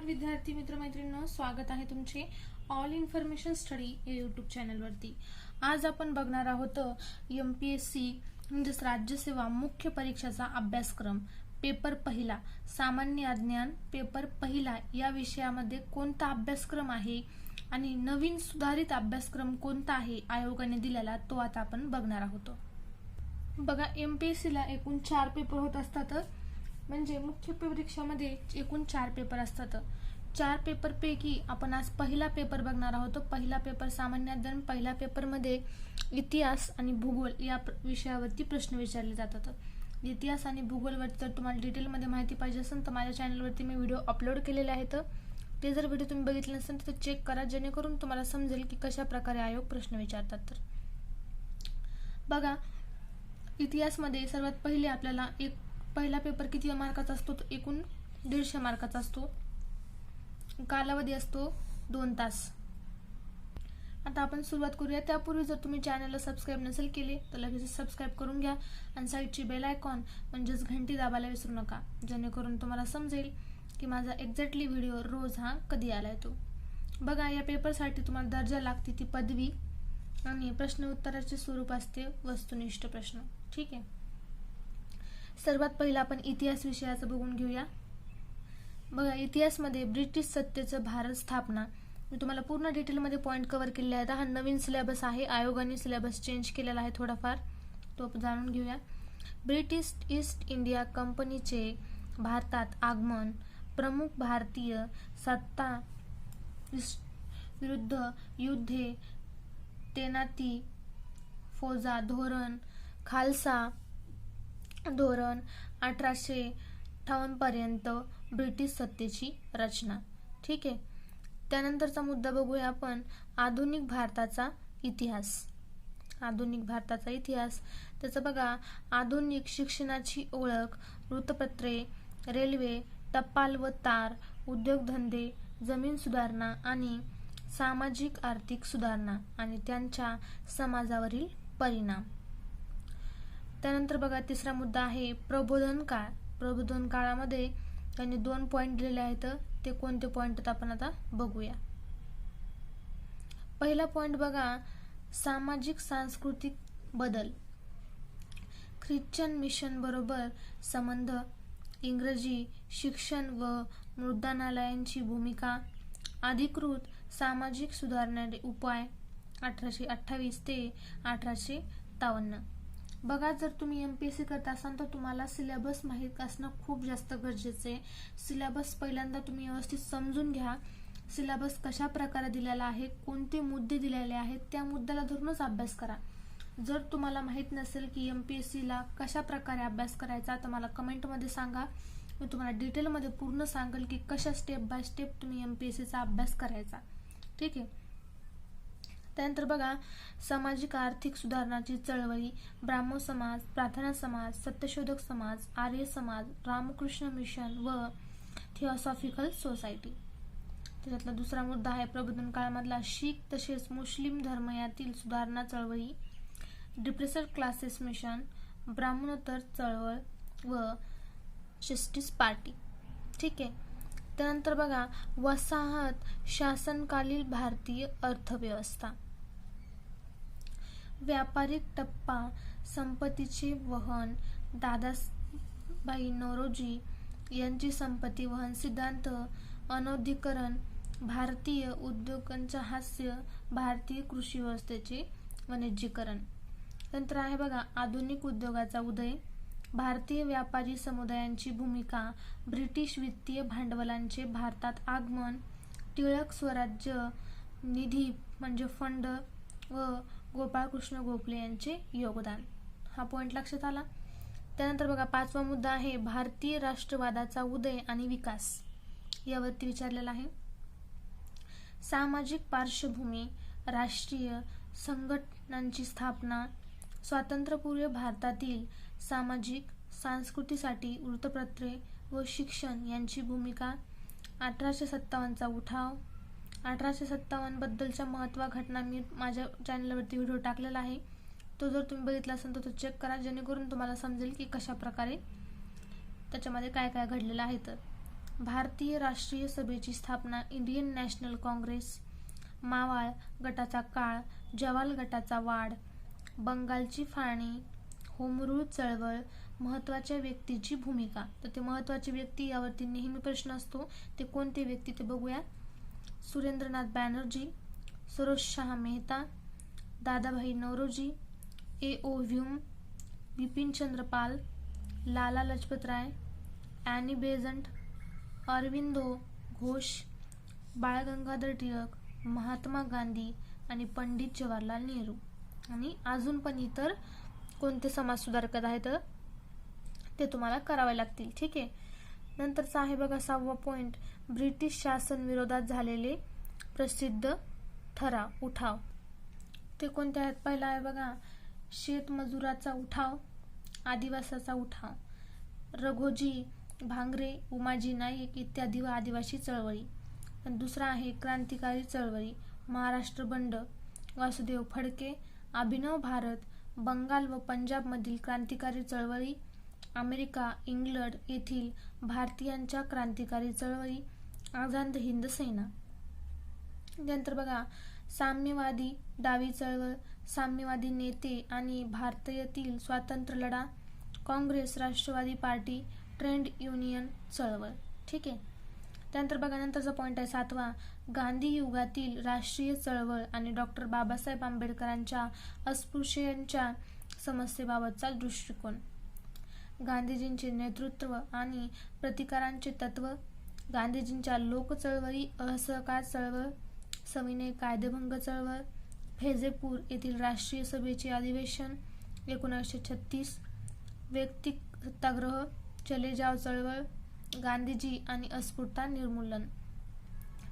नमस्कार विद्यार्थी मित्र मैत्रिणींनो, स्वागत आहे तुमचे ऑल इन्फॉर्मेशन स्टडी या यूट्यूब चॅनलवरती। आज आपण बघणार आहोत MPSC म्हणजेच राज्य सेवा मुख्य परीक्षाचा अभ्यासक्रम पेपर पहिला सामान्य अज्ञान पेपर पहिला या विषयामध्ये कोणता अभ्यासक्रम आहे आणि नवीन सुधारित अभ्यासक्रम कोणता आहे आयोगाने दिलेला तो आता आपण बघणार आहोत। बघा, MPSC ला एकूण 4 पेपर होत असतात, म्हणजे मुख्य परीक्षामध्ये एकूण 4 पेपर असतात। 4 पेपर पैकी आपण आज पहिला पेपर बघणार आहोत। पहिला पेपर सामान्य अध्ययन, पहिल्या पेपर मध्ये इतिहास आणि भूगोल या विषयावरती प्रश्न विचारले जातात। इतिहास आणि भूगोलवरती जर तुम्हाला डिटेल मध्ये माहिती पाहिजे असेल तर माझ्या चॅनलवरती मी व्हिडिओ अपलोड केलेले आहेत, ते जर व्हिडिओ तुम्ही बघितले नसेल तर चेक करा, जेणेकरून तुम्हाला समजेल की कशा प्रकारे आयोग प्रश्न विचारतात। तर बघा, इतिहास मध्ये सर्वात पहिले आपल्याला पहिला पेपर किती मार्काचा असतो तर एकूण 150 मार्काचा असतो। कालावधी असतो 2 तास। आता आपण सुरुवात करूया। त्यापूर्वी जर तुम्ही चॅनलला सबस्क्राइब नसेल केले तर लगेच सबस्क्राइब करून घ्या आणि साइडची बेल आयकॉन म्हणजेच घंटी दाबायला विसरू नका, जेणेकरून तुम्हाला समजेल की माझा एक्झॅक्टली व्हिडिओ रोज हा कधी आलाय तो। बघा, या पेपरसाठी तुम्हाला दर्जा लागते ती पदवी आणि प्रश्न उत्तराचे स्वरूप असते वस्तुनिष्ठ प्रश्न। ठीक आहे, सर्वात पहिला आपण इतिहास विषयाचं बघून घेऊया। बघा, इतिहास मध्ये ब्रिटिश सत्तेचं भारत स्थापना मी तुम्हाला पूर्ण डिटेल मध्ये पॉइंट कव्हर केले आहेत। हा नवीन सिलेबस आहे, आयोगाने सिलेबस चेंज केलेला आहे थोडाफार, तो आपण जाणून घेऊया। ब्रिटिश ईस्ट इंडिया कंपनीचे भारतात आगमन, प्रमुख भारतीय सत्ता विरुद्ध युद्धे, तैनाती फौजा धोरण, खालसा धोरण, 1858 पर्यंत ब्रिटिश सत्तेची रचना। ठीक आहे, त्यानंतरचा मुद्दा बघूया आपण आधुनिक भारताचा इतिहास। आधुनिक भारताचा इतिहास त्याचं बघा, आधुनिक शिक्षणाची ओळख, वृत्तपत्रे, रेल्वे, टपाल व तार, उद्योगधंदे, जमीन सुधारणा आणि सामाजिक आर्थिक सुधारणा आणि त्यांच्या समाजावरील परिणाम। त्यानंतर बघा, तिसरा मुद्दा आहे प्रबोधन काळ। प्रबोधन काळामध्ये त्यांनी 2 पॉइंट दिलेले आहेत, ते कोणते पॉइंट आपण आता बघूया। पहिला पॉइंट बघा, सामाजिक सांस्कृतिक बदल, ख्रिश्चन मिशन बरोबर संबंध, इंग्रजी शिक्षण व मुद्रणालयांची भूमिका, अधिकृत सामाजिक सुधारणारे उपाय 1828 ते 1853। बघा, जर तुम्ही MPSC करत असाल तर तुम्हाला सिलेबस माहीत असणं खूप जास्त गरजेचे आहे। सिलेबस पहिल्यांदा तुम्ही व्यवस्थित समजून घ्या, सिलेबस कशा प्रकारे दिलेला आहे, कोणते मुद्दे दिलेले आहेत, त्या मुद्द्याला धरूनच अभ्यास करा। जर तुम्हाला माहित नसेल की MPSC ला कशा प्रकारे अभ्यास करायचा तर मला कमेंट मध्ये सांगा, मी तुम्हाला डिटेल मध्ये पूर्ण सांगेल की कशा स्टेप बाय स्टेप तुम्ही MPSC चा अभ्यास करायचा। ठीक आहे, त्यानंतर बघा, सामाजिक आर्थिक सुधारणाची चळवळी, ब्राह्मण समाज, प्रार्थना समाज, सत्यशोधक समाज, आर्य समाज, रामकृष्ण मिशन व थिओसॉफिकल सोसायटी। त्याच्यातला दुसरा मुद्दा आहे प्रबोधन काळामधला शीख तसेच मुस्लिम धर्म यातील सुधारणा चळवळी, डिप्रेसर क्लासेस मिशन, ब्राह्मणोत्तर चळवळ व जस्टिस पार्टी। ठीक आहे, त्यानंतर बघा, वसाहत शासनकालीन भारतीय अर्थव्यवस्था, व्यापारिक टप्पा, संपत्तीचे वहन, दादाभाई नौरोजी यांची संपत्ती वहन सिद्धांत, अनौद्योगिकरण, भारतीय उद्योगांचा हास्य, भारतीय कृषी व्यवस्थेचे वाणिज्यीकरण। नंतर आहे बघा, आधुनिक उद्योगाचा उदय, भारतीय व्यापारी समुदायांची भूमिका, ब्रिटिश वित्तीय भांडवलांचे भारतात आगमन, टिळक स्वराज्य निधी म्हणजे फंड व गोपाळकृष्ण गोखले यांचे योगदान। हा पॉइंट लक्षात आला। त्यानंतर बघा, 5वा मुद्दा आहे भारतीय राष्ट्रवादाचा उदय आणि विकास, यावरती विचारलेला आहे। सामाजिक पार्श्वभूमी, राष्ट्रीय संघटनांची स्थापना, स्वातंत्र्यपूर्व भारतातील सामाजिक संस्कृतीसाठी वृत्तपत्रे व शिक्षण यांची भूमिका, 1857 चा उठाव, 1857 बद्दलच्या महत्त्वाच्या घटना मी माझ्या चॅनलवरती व्हिडिओ टाकलेला आहे, तो जर तुम्ही बघितला असेल तर तो चेक करा, जेणेकरून तुम्हाला समजेल की कशा प्रकारे त्याच्यामध्ये काय काय घडलेलं आहे। तर भारतीय राष्ट्रीय सभेची स्थापना, इंडियन नॅशनल काँग्रेस, मावळ गटाचा काळ, जवाल गटाचा वाढ, बंगालची फाळणी, होम रूल चळवळ, महत्त्वाच्या व्यक्तीची भूमिका. तर ते महत्त्वाची व्यक्ती यावरती नेहमी प्रश्न असतो. ते कोणते व्यक्ती ते बघूया. सुरेंद्रनाथ बॅनर्जी, सरोजशाह मेहता, दादाभाई नौरोजी, A.O. ह्यूम, बिपिनचंद्र पाल, लाला लजपत राय, ॲनी बेझंट, अरविंदो घोष, बाळ गंगाधर टिळक, महात्मा गांधी आणि पंडित जवाहरलाल नेहरू. आणि अजून पण इतर कोणते समाजसुधारक आहेत ते तुम्हाला करावे लागतील. ठीक आहे. नंतरचा आहे बघा 6वा पॉइंट, ब्रिटिश शासन विरोधात झालेले प्रसिद्ध ठराव उठाव. ते कोणते आहेत? पहिला आहे बघा शेतमजुराचा उठाव, आदिवासाचा उठाव, रघोजी भांगरे, उमाजी नाईक इत्यादी व आदिवासी चळवळी. दुसरा आहे क्रांतिकारी चळवळी, महाराष्ट्र बंड, वासुदेव फडके, अभिनव भारत, बंगाल व पंजाबमधील क्रांतिकारी चळवळी, अमेरिका इंग्लंड येथील भारतीयांच्या क्रांतिकारी चळवळी, आझाद हिंद सेना. नंतर बघा साम्यवादी डावी चळवळ, साम्यवादी नेते आणि भारतीयातील स्वातंत्र्य लढा, काँग्रेस राष्ट्रवादी पार्टी, ट्रेड युनियन चळवळ. ठीक आहे. त्यानंतर बघा नंतरचा पॉइंट आहे 7वा, गांधी युगातील राष्ट्रीय चळवळ आणि डॉक्टर बाबासाहेब आंबेडकरांच्या अस्पृश्यांच्या समस्येबाबतचा दृष्टिकोन. गांधीजींचे नेतृत्व आणि प्रतिकारांचे तत्व, गांधीजींच्या लोक चळवळी, असहकार चळवळ, सविनय कायदेभंग चळवळ, फैजेपूर येथील राष्ट्रीय सभेचे अधिवेशन 1936, वैयक्तिक सत्याग्रह, चले जाव चळवळ, गांधीजी आणि अस्पृश्यता निर्मूलन.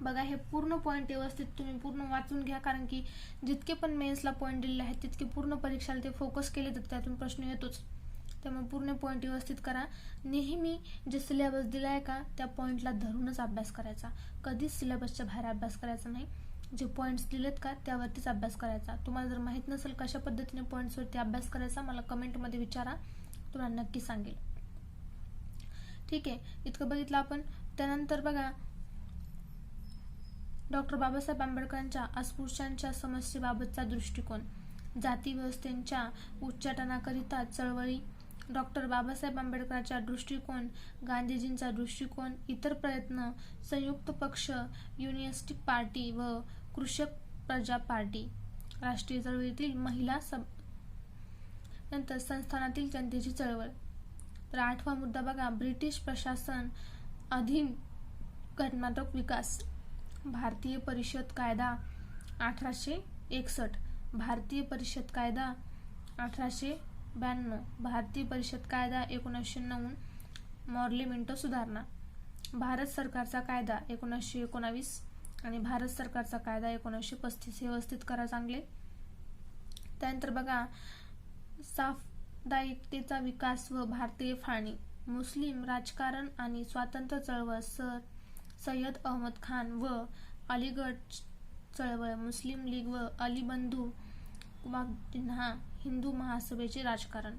बघा हे पूर्ण पॉइंट व्यवस्थित तुम्ही पूर्ण वाचून घ्या, कारण की जितके पण मेन्सला पॉइंट दिलेले आहेत तितके पूर्ण परीक्षेला ते फोकस केले तर त्यातून प्रश्न येतोच. त्यामुळे पूर्ण पॉइंट व्यवस्थित करा. नेहमी जे सिलेबस दिला आहे का त्या पॉइंटला धरूनच अभ्यास करायचा. कधीच सिलेबसच्या बाहेर अभ्यास करायचा नाही. जे पॉइंट्स दिलेत का त्यावरतीच अभ्यास करायचा. तुम्हाला जर माहीत नसेल कशा पद्धतीने पॉइंट्सवरती अभ्यास करायचा मला कमेंटमध्ये विचारा, तुम्हाला नक्की सांगेल. ठीक आहे. इतकं बघितलं आपण. त्यानंतर बघा डॉक्टर बाबासाहेब आंबेडकरांच्या अस्पृश्यांच्या समस्येबाबतचा दृष्टिकोन, जाती व्यवस्थेच्या उच्चाटनाकरिता चळवळी, डॉक्टर बाबासाहेब आंबेडकरांचा दृष्टिकोन, गांधीजींचा दृष्टिकोन, इतर प्रयत्न, संयुक्त पक्ष, युनियनिस्टिक पार्टी व कृषक प्रजा पार्टी, राष्ट्रीय चळवळीतील महिला नंतर संस्थानातील जनतेची चळवळ. तर 8वा मुद्दा बघा ब्रिटिश प्रशासन अधीन घटनात्मक विकास, भारतीय परिषद कायदा 1861, भारतीय परिषद कायदा 1892, भारतीय परिषद कायदा 1909, मॉर्ले मिंटो सुधारणा, भारत सरकारचा कायदा 1919 आणि भारत सरकारचा कायदा 1935. हे व्यवस्थित करा चांगले. त्यानंतर बघा साम्प्रदायिकतेचा विकास व भारतीय फाळणी, मुस्लिम राजकारण आणि स्वातंत्र्य चळवळ, सर सय्यद अहमद खान व अलीगढ चळवळ, मुस्लिम लीग व अली बंधू जिन्हा हिंदू महासभेचे राजकारण.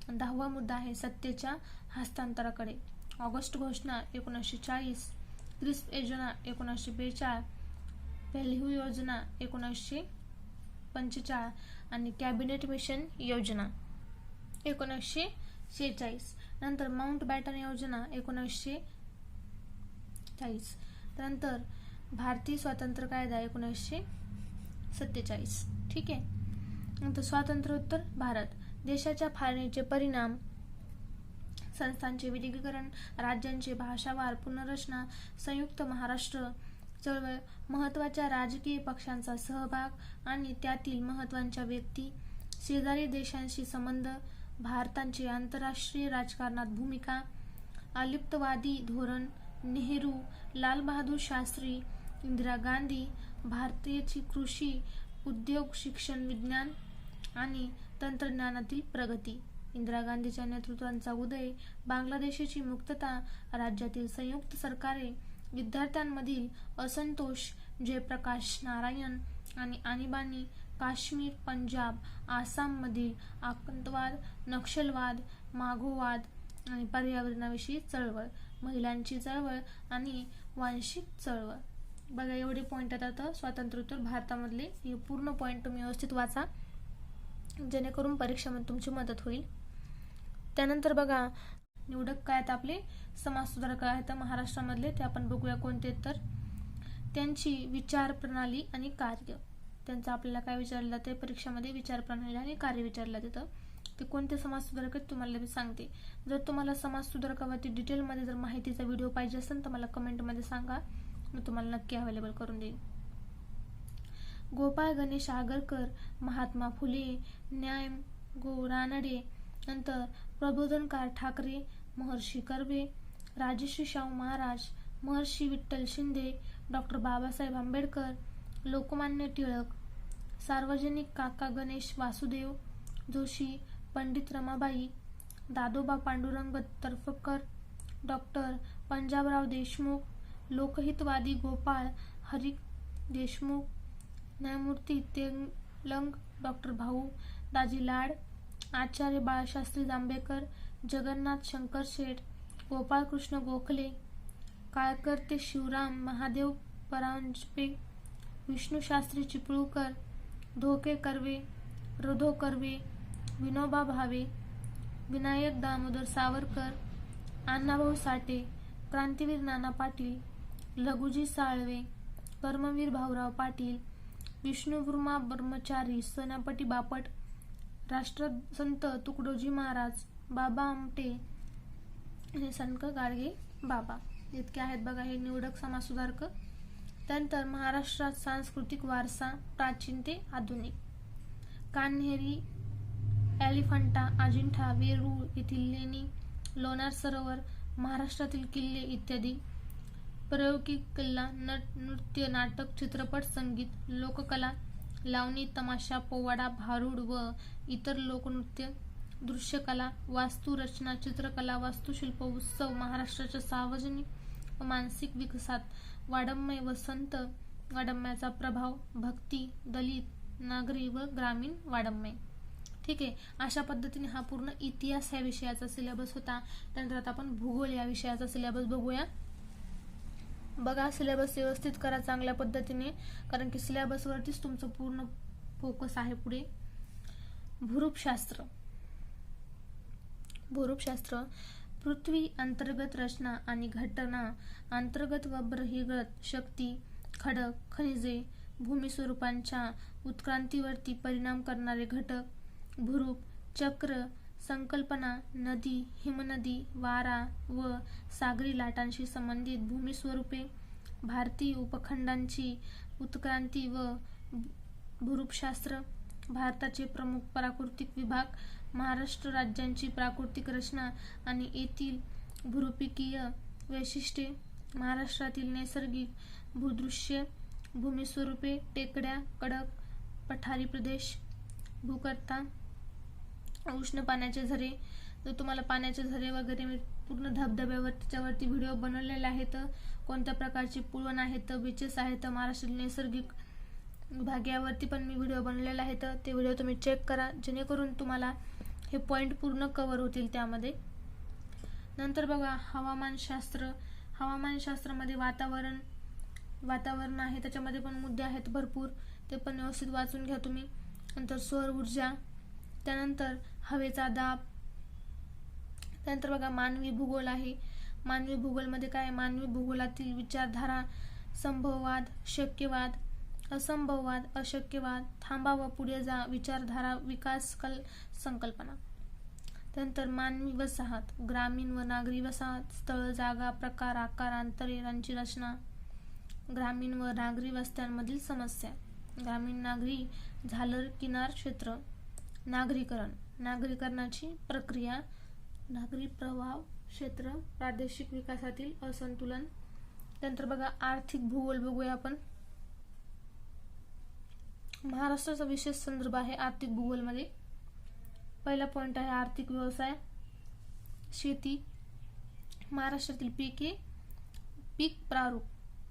10वा मुद्दा आहे सत्तेच्या हस्तांतराकडे, ऑगस्ट घोषणा 1940, क्रिस्प योजना 1942, पेलहू योजना 1945 आणि कॅबिनेट मिशन योजना 1946. नंतर माउंट बॅटन योजना 1940. त्यानंतर भारतीय स्वातंत्र्य कायदा 1947. ठीक आहे. नंतर स्वातंत्र्योत्तर भारत, देशाच्या फाळणीचे परिणाम, संस्थांचे विलीनीकरण, राज्यांचे भाषावार पुनर्रचना, संयुक्त महाराष्ट्र चळवळ, महत्त्वाच्या राजकीय पक्षांचा सहभाग आणि त्यातील महत्त्वाच्या व्यक्ती, शेजारी देशांशी संबंध, भारताची आंतरराष्ट्रीय राजकारणात भूमिका, अलिप्तवादी धोरण, नेहरू, लाल बहादूर शास्त्री, इंदिरा गांधी, भारताची कृषी, उद्योग, शिक्षण, विज्ञान आणि तंत्रज्ञानातील प्रगती, इंदिरा गांधीच्या नेतृत्वाचा उदय, बांगलादेशाची मुक्तता, राज्यातील संयुक्त सरकारे, विद्यार्थ्यांमधील असंतोष, जयप्रकाश नारायण आणि आणीबाणी, काश्मीर, पंजाब, आसाममधील आतंकवाद, नक्षलवाद, माओवाद आणि पर्यावरणाविषयी चळवळ, महिलांची चळवळ आणि वांशिक चळवळ. बघा एवढे पॉईंट येतात स्वातंत्र्योत्तर भारतामधले. हे पूर्ण पॉईंट तुम्ही व्यवस्थित वाचा जेणेकरून परीक्षेमध्ये तुमची मदत होईल. त्यानंतर बघा निवडक काय आहेत आपले समाजसुधारक आहेत महाराष्ट्रामधले, ते आपण बघूया कोणते. तर त्यांची विचार प्रणाली आणि कार्य. त्यांचं आपल्याला काय विचारलं जाते परीक्षेमध्ये, विचार प्रणाली आणि कार्य विचारलं जातं. ते कोणते समाजसुधारक आहेत तुम्हाला मी सांगते. जर तुम्हाला समाजसुधारकावरती डिटेलमध्ये जर माहितीचा व्हिडिओ पाहिजे असेल तर मला कमेंटमध्ये सांगा, मी तुम्हाला नक्की अवेलेबल करून देईन. गोपाळ गणेश आगरकर, महात्मा फुले, न्याय गो रानडे, नंतर प्रबोधनकार ठाकरे, महर्षी कर्वे, राजर्षी शाहू महाराज, महर्षी विठ्ठल शिंदे, डॉक्टर बाबासाहेब आंबेडकर, लोकमान्य टिळक, सार्वजनिक काका गणेश वासुदेव जोशी, पंडित रमाबाई, दादोबा पांडुरंग तर्फकर, डॉक्टर पंजाबराव देशमुख, लोकहितवादी गोपाळ हरी देशमुख, न्यायमूर्ती तेलंग डॉक्टर भाऊ दाजी लाड, आचार्य बाळशास्त्री जांभेकर, जगन्नाथ शंकर शेठ, गोपाळकृष्ण गोखले, काळकर्ते शिवराम महादेव परांजपे, विष्णुशास्त्री चिपळूकर, धोके कर्वे, रधो कर्वे, विनोबा भावे, विनायक दामोदर सावरकर, अण्णाभाऊ साठे, क्रांतीवीर नाना पाटील, लघुजी साळवे, कर्मवीर भाऊराव पाटील, विष्णुवर्मा ब्रह्मचारी, सेनापती बापट, राष्ट्रसंत तुकडोजी महाराज, बाबा आमटे आणि संत गाडगे बाबा. इतके आहेत बघा हे निवडक समाजसुधारक. त्यानंतर महाराष्ट्रात सांस्कृतिक वारसा प्राचीन ते आधुनिक. कान्हेरी, एलिफंटा, अजिंठा, वेरूळ येथील लेणी, लोणार सरोवर, महाराष्ट्रातील किल्ले इत्यादी. प्रायोगिक कला, नृत्य, नाटक, चित्रपट, संगीत, लोककला, लावणी, तमाशा, पोवाडा, भारुड व इतर लोकनृत्य, दृश्यकला, वास्तुरचना, चित्रकला, वास्तुशिल्प, उत्सव. महाराष्ट्राच्या सार्वजनिक व मानसिक विकासात वाङ्मय व संत वाङ्मयाचा प्रभाव, भक्ती, दलित, नागरी व ग्रामीण वाङ्मय. ठीक आहे, अशा पद्धतीने हा पूर्ण इतिहास या विषयाचा सिलेबस होता. त्यानंतर आता आपण भूगोल या विषयाचा सिलेबस बघूया. बघा सिलेबस व्यवस्थित करा चांगल्या पद्धतीने, कारण की सिलेबसवरतीच तुमचं पूर्ण फोकस आहे पुढे. भूरूपशास्त्र. भूरूपशास्त्र पृथ्वी अंतर्गत रचना आणि घटना, अंतर्गत व बहिर्गत शक्ती, खडक, खनिजे, भूमी स्वरूपांच्या उत्क्रांतीवरती परिणाम करणारे घटक, भूरूप, चक्र, संकल्पना, नदी, हिमनदी, वारा व सागरी लाटांशी संबंधित भूमी स्वरूपे, भारतीय उपखंडांची उत्क्रांती व भूरूपशास्त्र, भारताचे प्रमुख प्राकृतिक विभाग, महाराष्ट्र राज्याची प्राकृतिक रचना आणि येथील भूरूपिकीय वैशिष्ट्ये, महाराष्ट्रातील नैसर्गिक भूदृश्य, भूमी स्वरूपे, टेकड्या, कडक पठारी प्रदेश, भूकरता, उष्ण पाण्याचे झरे. जर तुम्हाला पाण्याचे झरे वगैरे मी पूर्ण धबधब्यावर त्याच्यावरती व्हिडिओ बनवलेले आहेत, कोणत्या प्रकारची पुळण आहेत, बीचेस आहेत, महाराष्ट्रातील नैसर्गिक विभाग यावरती पण मी व्हिडिओ बनवलेले आहेत. ते व्हिडिओ तुम्ही चेक करा जेणेकरून तुम्हाला हे पॉईंट पूर्ण कव्हर होतील त्यामध्ये. नंतर बघा हवामानशास्त्र. हवामानशास्त्रामध्ये वातावरण आहे, त्याच्यामध्ये पण मुद्दे आहेत भरपूर, ते पण व्यवस्थित वाचून घ्या तुम्ही. नंतर सौर ऊर्जा, त्यानंतर हवेचा दाब. त्यानंतर बघा मानवी भूगोल आहे. मानवी भूगोलमध्ये काय, मानवी भूगोलातील विचारधारा, संभववाद, शक्यवाद, असंभववाद, अशक्यवाद, थांबा व पुढे जा, विचारधारा, विकास संकल्पना. त्यानंतर मानवी वसाहत, ग्रामीण व नागरी वसाहत, स्थळ, जागा, प्रकार, आकार, अंतरे यांची रचना, ग्रामीण व नागरी वस्त्यांमधील समस्या, ग्रामीण नागरी झालर किनार क्षेत्र, नागरीकरण, नागरीकरणाची प्रक्रिया, नागरी प्रभाव क्षेत्र, प्रादेशिक विकासातील असंतुलन. त्यानंतर बघा आर्थिक भूगोल बघूया आपण. महाराष्ट्राचा विशेष संदर्भ आहे आर्थिक भूगोलमध्ये. पहिला पॉइंट आहे आर्थिक व्यवसाय, शेती, महाराष्ट्रातील पिके, पीक प्रारूप.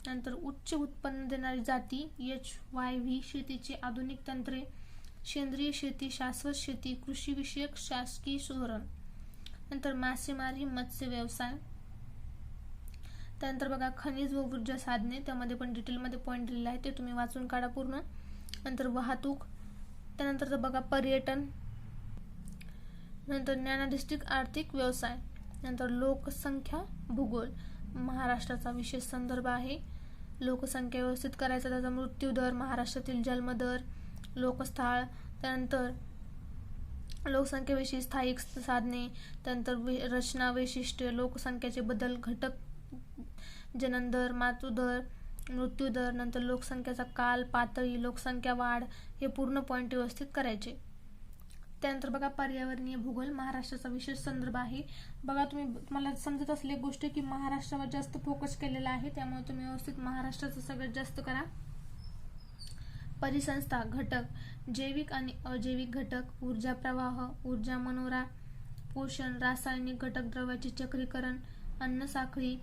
नंतर उच्च उत्पन्न देणारी जाती, HYV, शेतीची आधुनिक तंत्रे, सेंद्रिय शेती, शाश्वत शेती, कृषी विषयक शासकीय धोरण. नंतर मासेमारी, मत्स्य व्यवसाय. त्यानंतर बघा खनिज व ऊर्जा साधने, त्यामध्ये पण डिटेलमध्ये पॉईंट दिलेला आहे, ते तुम्ही वाचून काढा पूर्ण. नंतर वाहतूक, त्यानंतर बघा पर्यटन, नंतर ज्ञानाधिष्ठित आर्थिक व्यवसाय, नंतर लोकसंख्या भूगोल, महाराष्ट्राचा विशेष संदर्भ आहे. लोकसंख्या व्यवस्थित करायचा, त्याचा मृत्यूदर, महाराष्ट्रातील जन्मदर, लोकस्थळ, त्यानंतर लोकसंख्येविषयी स्थायिक साधने, त्यानंतर रचना वैशिष्ट्य, लोकसंख्येचे बदल, घटक, जननदर, मातृदर, मृत्यूदर, नंतर लोकसंख्येचा काल, पातळी, लोकसंख्या वाढ, हे पूर्ण पॉईंट व्यवस्थित करायचे. त्यानंतर बघा पर्यावरणीय भूगोल, महाराष्ट्राचा विशेष संदर्भ आहे. बघा तुम्हाला समजत असलेली गोष्ट की महाराष्ट्रावर जास्त फोकस केलेला आहे, त्यामुळे तुम्ही व्यवस्थित महाराष्ट्राचं सगळ्यात जास्त करा. परिसंस्था, घटक, जैविक आणि अजैविक घटक, ऊर्जा प्रवाह, ऊर्जा मनोरा, पोषण, रासायनिक घटक, द्रव्याचे चक्रीकरण, अन्न साखळी,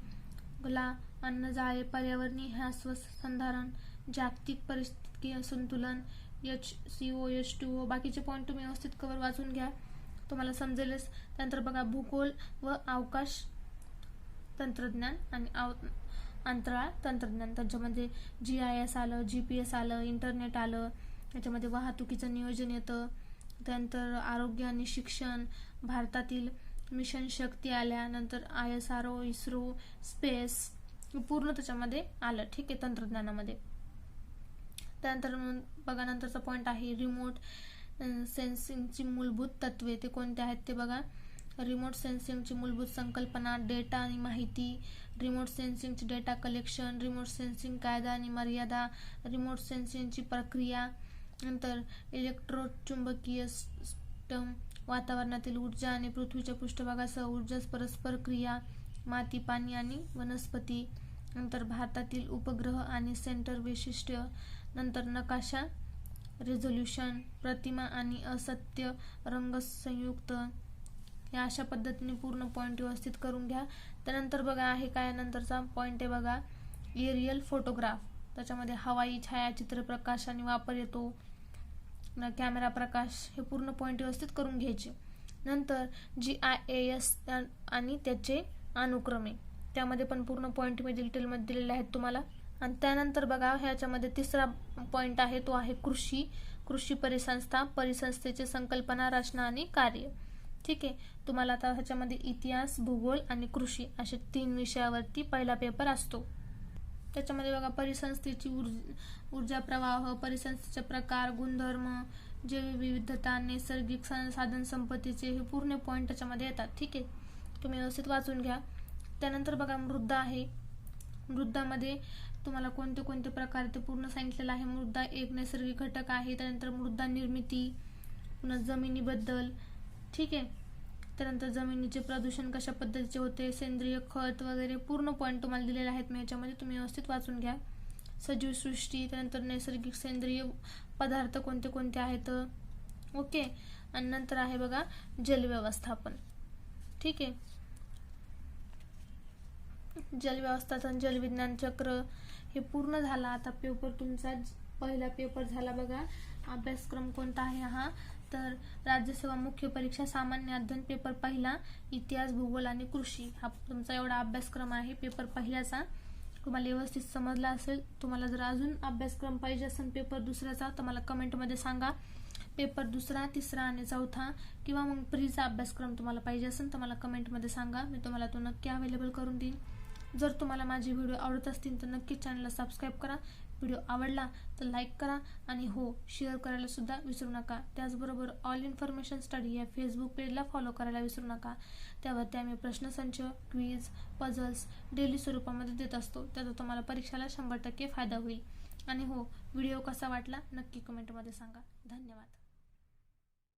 अन्न जाळे, पर्यावरणीय ह्रास व संधारण, जागतिक परिस्थितीय संतुलन, HCO, H2O, बाकीचे पॉईंट तुम्ही व्यवस्थित कवर वाचून घ्या, तुम्हाला समजेलच. त्यानंतर बघा भूगोल व अवकाश तंत्रज्ञान आणि अंतराळ तंत्रज्ञान, त्याच्यामध्ये GIS आलं, GPS आलं, इंटरनेट आलं, त्याच्यामध्ये वाहतुकीचं नियोजन येतं. त्यानंतर आरोग्य आणि शिक्षण, भारतातील मिशन शक्ती आल्या, नंतर ISRO, इस्रो, स्पेस, पूर्ण त्याच्यामध्ये आलं. ठीक आहे, तंत्रज्ञानामध्ये. त्यानंतर बघा नंतरचा पॉईंट आहे रिमोट सेन्सिंगची मूलभूत तत्वे, ते कोणते आहेत ते बघा. रिमोट सेन्सिंगची मूलभूत संकल्पना, डेटा आणि माहिती, रिमोट सेन्सिंगची डेटा कलेक्शन, रिमोट सेन्सिंग कायदा आणि मर्यादा, रिमोट सेन्सिंगची प्रक्रिया, नंतर इलेक्ट्रोचुंबकीय सिस्टम, वातावरणातील ऊर्जा आणि पृथ्वीच्या पृष्ठभागासह ऊर्जा परस्पर क्रिया, माती, पाणी आणि वनस्पती, नंतर भारतातील उपग्रह आणि सेंटर वैशिष्ट्य, नंतर नकाशा, रेझोल्यूशन, प्रतिमा आणि असत्य रंग संयुक्त, या अशा पद्धतीने पूर्ण पॉईंट व्यवस्थित करून घ्या. त्यानंतर बघा आहे काय नंतरचा पॉईंट आहे बघा एरियल फोटोग्राफ, त्याच्यामध्ये हवाई छायाचित्र प्रकाशाने वापर येतो, कॅमेरा प्रकाश, हे पूर्ण पॉईंट व्यवस्थित करून घ्यायचे. नंतर GIS आणि त्याचे अनुक्रमे, त्यामध्ये पण पूर्ण पॉईंट मी डिटेलमध्ये दिलेले आहेत तुम्हाला. आणि त्यानंतर बघा ह्याच्यामध्ये तिसरा पॉईंट आहे, तो आहे कृषी परिसंस्था, परिसंस्थेची संकल्पना, रचना आणि कार्य. ठीक आहे, तुम्हाला आता ह्याच्यामध्ये इतिहास, भूगोल आणि कृषी असे 3 विषयावरती पहिला पेपर असतो. त्याच्यामध्ये बघा परिसंस्थेची ऊर्जा प्रवाह, परिसंस्थेचे प्रकार, गुणधर्म, जैवविविधता, नैसर्गिक साधन संपत्तीचे, हे पूर्ण पॉईंट त्याच्यामध्ये येतात. ठीक आहे, तुम्ही व्यवस्थित वाचून घ्या. त्यानंतर बघा मृदा आहे, मृदामध्ये तुम्हाला कोणते कोणते प्रकार ते पूर्ण सांगितलेलं आहे. मृदा एक नैसर्गिक घटक आहे. त्यानंतर मृदा निर्मिती, पुन्हा जमिनीबद्दल. ठीक आहे, त्यानंतर जमिनीचे प्रदूषण कशा पद्धतीचे होते, सेंद्रिय खत वगैरे पूर्ण पॉईंट तुम्हाला दिलेले आहेत मी याच्यामध्ये, तुम्ही व्यवस्थित वाचून घ्या. सजीव सृष्टी, त्यानंतर नैसर्गिक सेंद्रिय पदार्थ कोणते कोणते आहेत. ओके, आणि नंतर आहे बघा जल व्यवस्थापन. ठीक आहे, जल व्यवस्थापन, जलविज्ञान चक्र, हे पूर्ण झाला. आता पेपर तुमचा पहिला पेपर झाला बघा. अभ्यासक्रम कोणता आहे हा, तर राज्यसेवा मुख्य परीक्षा सामान्य अध्ययन पेपर पहिला, इतिहास, भूगोल आणि कृषी, हा तुमचा एवढा अभ्यासक्रम आहे पेपर पहिल्याचा. तुम्हाला व्यवस्थित समजला असेल. तुम्हाला जर अजून अभ्यासक्रम पाहिजे असेल पेपर दुसऱ्याचा तर मला कमेंटमध्ये सांगा. पेपर दुसरा, तिसरा आणि चौथा किंवा मग प्रीचा अभ्यासक्रम तुम्हाला पाहिजे असेल तर मला कमेंटमध्ये सांगा, मी तुम्हाला तो नक्की अवेलेबल करून देईन. जर तुम्हाला माझे व्हिडिओ आवडत असतील तर नक्की चॅनलला सबस्क्राईब करा. व्हिडिओ आवडला तर लाईक करा आणि हो शेअर करायला सुद्धा विसरू नका. त्याचबरोबर ऑल इन्फॉर्मेशन स्टडी या फेसबुक पेजला फॉलो करायला विसरू नका. त्यावरती आम्ही प्रश्नसंच, क्विज, पझल्स डेली स्वरूपामध्ये देत असतो. त्याचा तुम्हाला परीक्षेला 100% फायदा होईल. आणि हो, व्हिडिओ कसा वाटला नक्की कमेंटमध्ये सांगा. धन्यवाद.